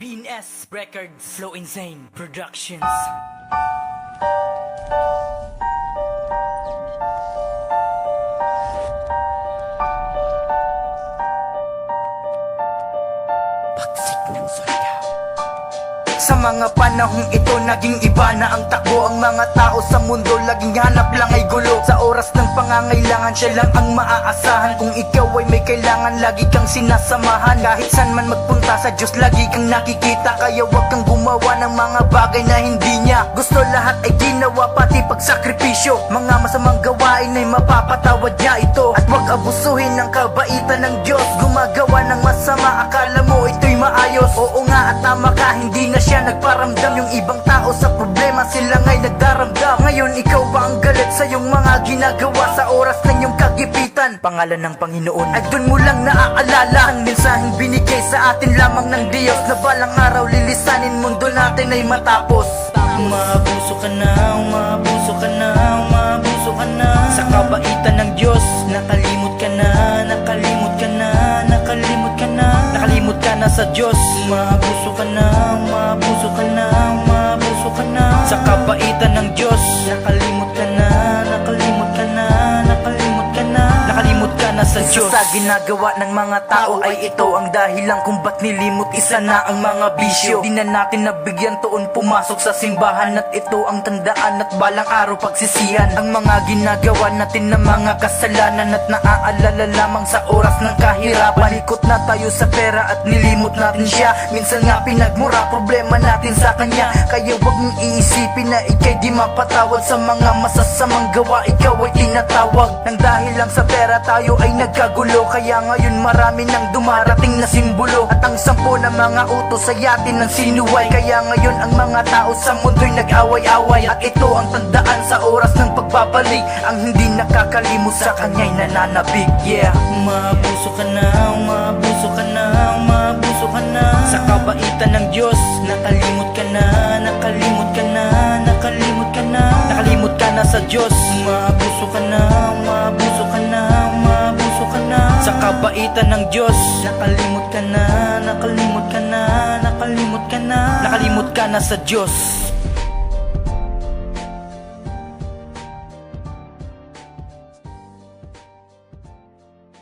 BNS Records, Flow Insane Productions. Pagsik ng Surya. Sa mga panahong ito, naging iba na ang takbo. Ang mga tao sa mundo, laging hanap lang ay gulo. Sa oras ng pangangailangan, siya lang ang maaasahan. Kung ikaw ay may kailangan, lagi kang sinasamahan. Kahit saan man magpunta, sa Diyos lagi kang nakikita. Kaya wag kang gumawa ng mga bagay na hindi niya gusto. Lahat ay ginawa, pati pagsakripisyo. Mga masamang gawain ay mapapatawad niya ito. At wag abusuhin ng kabaitan ng Diyos. Gumagawa ng masama, akala mo ito'y maayos. Oo nga at tama ka, hindi na siya nagparamdam. Yung ibang tao sa problema, sila nga'y nagdaramdam. Ngayon ikaw ba ang galit sa iyong mga ginagawa sa oras ng iyong kagipitan? Pangalan ng Panginoon ay dun mo lang naaalala. Ang mensaheng binigay sa atin lamang ng Diyos, na balang araw lilisanin mundo natin ay matapos. Umabuso ka na, umabuso ka na, umabuso ka na. Sa kabaitan ng Diyos, nakalimot ka na, nakalimot ka na, nakalimot ka na, nakalimot ka na sa Diyos. Umabuso ka na, umabuso ka na, umabuso ka na. Sa kabaitan ng Diyos, nakalimot ka na, nakalimot ka na, nakalimot ka na, nakalimot ka na sa Diyos. Sa ginagawa ng mga tao ay ito ang dahilan kung ba't nilimot. Isa na ang mga bisyo, di na natin nabigyan tuon pumasok sa simbahan. At ito ang tandaan at balang araw pagsisihan ang mga ginagawa natin na mga kasalanan. At naaalala lamang sa oras ng kahirapan, ikot na tayo sa pera at nilimot natin siya. Minsan nga pinagmura problema natin sa kanya. Kaya wag mong iisipin na ikay di mapatawad sa mga masasamang gawa. Ikaw ay tinatawag nang dahil lang sa pera tayo ay nagkagulo. Kaya ngayon marami nang dumarating na simbolo, at ang 10 na mga utos ay atin ng sinuway. Kaya ngayon ang mga tao sa mundo'y nag-away-away. At ito ang tandaan sa oras ng pagbabalik, ang hindi nakakalimot sa kanya'y nananabik. Yeah. Umabuso ka na, umabuso ka na, umabuso ka na. Sa kabaitan ng Diyos, nakalimot ka na, nakalimot ka na, nakalimot ka na, nakalimot ka na sa Diyos. Umabuso ka na, umabuso ka na, umabuso ka na. Sa kabaitan ng Diyos, nakalimot ka na, nakalimot ka na, nakalimot ka na, nakalimot ka na sa Diyos.